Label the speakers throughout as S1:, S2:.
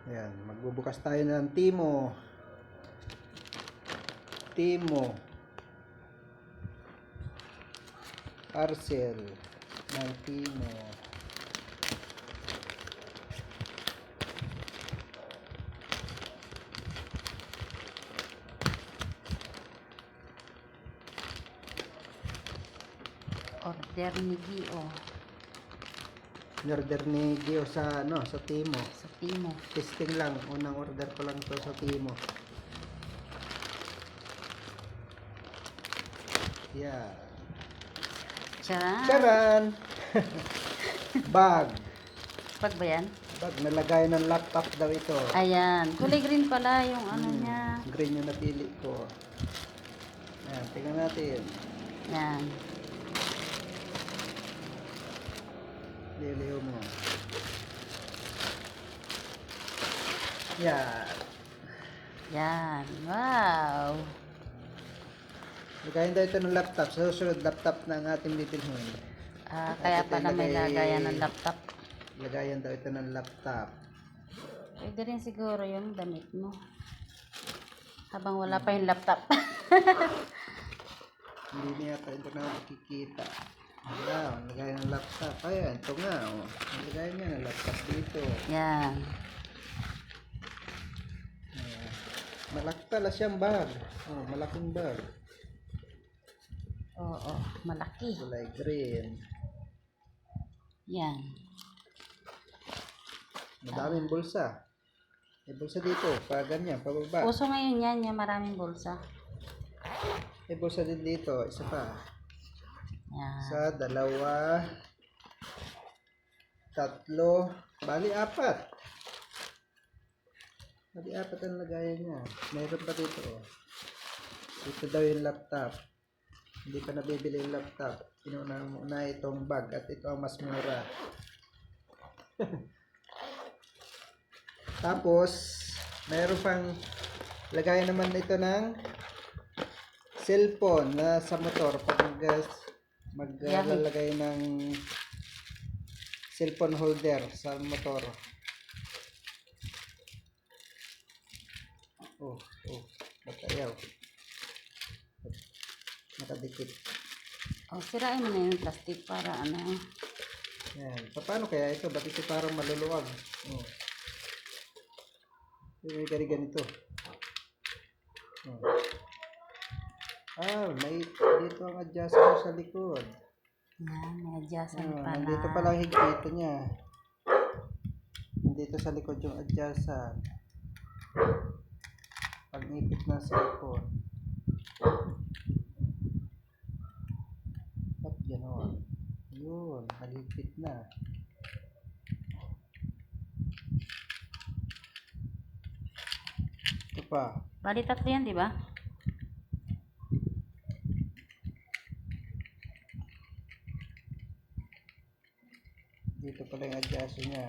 S1: Ayan, magbubukas tayo ng Timo parcel ng Timo.
S2: Order ni Gio
S1: Order ni Gio sa sa Timo.
S2: sa Timo.
S1: Testing lang, unang order ko lang to sa Timo. Yeah.
S2: Charan!
S1: Charan! Bag.
S2: Pag ba yan?
S1: Bag, nalagay ng laptop daw ito.
S2: Ayan. Kulay green pala yung ano niya.
S1: Green yung napili ko. Ayan, tingnan natin.
S2: Yan.
S1: Liliw mo. Yan.
S2: Yan. Wow!
S1: Lagayin daw ito ng laptop. Sa susunod laptop na ang ating bibilhin.
S2: Kaya
S1: Ito
S2: pala may
S1: ilagay-
S2: lagayan ng laptop.
S1: Lagayan daw ito ng laptop.
S2: Pwede rin siguro yung damit mo. Habang wala pa yung laptop.
S1: Hindi niya ito na makikita. Ayan, lagayan ng laptop. Ayan, ito nga. Oh. Lagayan niya ng laptop dito.
S2: Yan.
S1: Ayan. Malaktala siyang bag. Oh, malaking bag.
S2: Oo. Malaki.
S1: Kulay green.
S2: Yan.
S1: Madaming bulsa. May bulsa dito. Pa ganyan, pababa.
S2: Uso ngayon yan. Yung maraming bulsa.
S1: May bulsa din dito. Isa pa.
S2: Yan.
S1: Isa, dalawa, tatlo, bali apat. Bali apat ang lagayan niya. Mayroon pa dito. Oh. Ito daw yung laptop. Hindi pa nabibili yung laptop. Inuna muna itong bag at ito ang mas mura. Tapos, mayroon pang lagayan naman ito ng cellphone na sa motor pag maglalagay ng cellphone holder sa motor. Oh, batayaw. Nakadikit.
S2: Sirain mo na yung plastic para ano.
S1: Yan. Paano kaya ito? Ba't ito parang maluluwag? Oh. May ganito. Oh. May dito ang adjustment sa likod.
S2: Yan, may adjustment pala.
S1: Nandito pala ang higpit niya. Nandito sa likod yung adjustment. Pag-ipit ng cellphone. At gano'n. Yun, nagigpit na. Ito pa.
S2: Bali tatlo yan, di ba?
S1: Dito pala yung adjustment niya.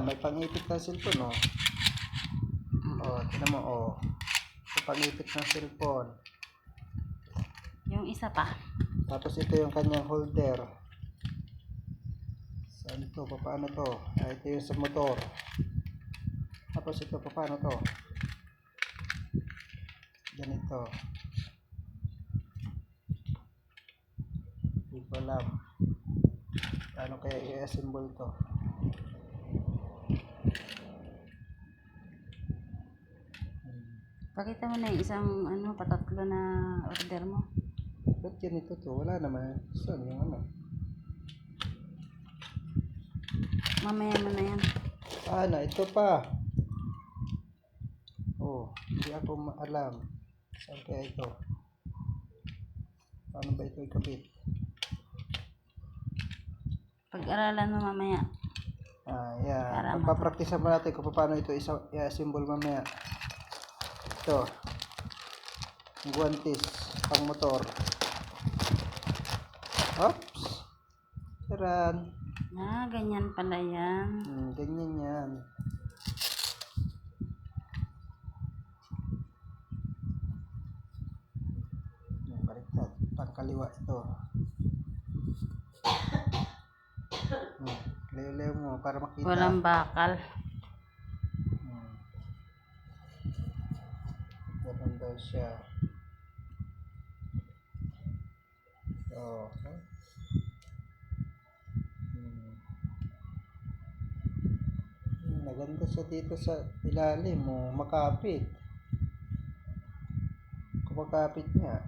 S1: May pang-ipit ng cellphone, oh. Tignan mo, oh. Ito pang-ipit ng cellphone.
S2: Yung isa pa.
S1: Tapos ito yung kanyang holder. Saan ito? Paano to? Ito yung sa motor. Tapos ito, paano to? Ganito. Hindi ko alam. Paano kaya i-assemble to?
S2: Pakita mo na yung isang patatlo na order mo.
S1: Ba't ganito to? Wala naman. Saan yung ano?
S2: Mamaya mo na yan.
S1: Ito pa. Hindi ako alam. Saan kaya ito? Paano ba ito ikabit?
S2: Pag-aralan mo mamaya.
S1: Yan. Pagpapractice mo natin kung paano ito i-assemble mamaya. Ito. Guantes pang motor. Oops. Charan.
S2: Ganyan pala yan.
S1: Ganyan yan. Baliktad. Pangkaliwa ito. Lew-lew mo para makita.
S2: Walang bakal.
S1: Ganun daw siya. Okay. Maganda siya dito sa ilalim mo, makapit. Kumakapit niya.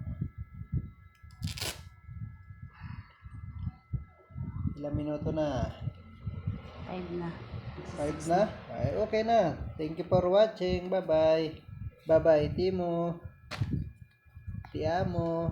S1: Ilang minuto na?
S2: 5 na.
S1: 5 na? Ay, okay na. Thank you for watching. Bye-bye. Bye-bye, Timo. Ti amo.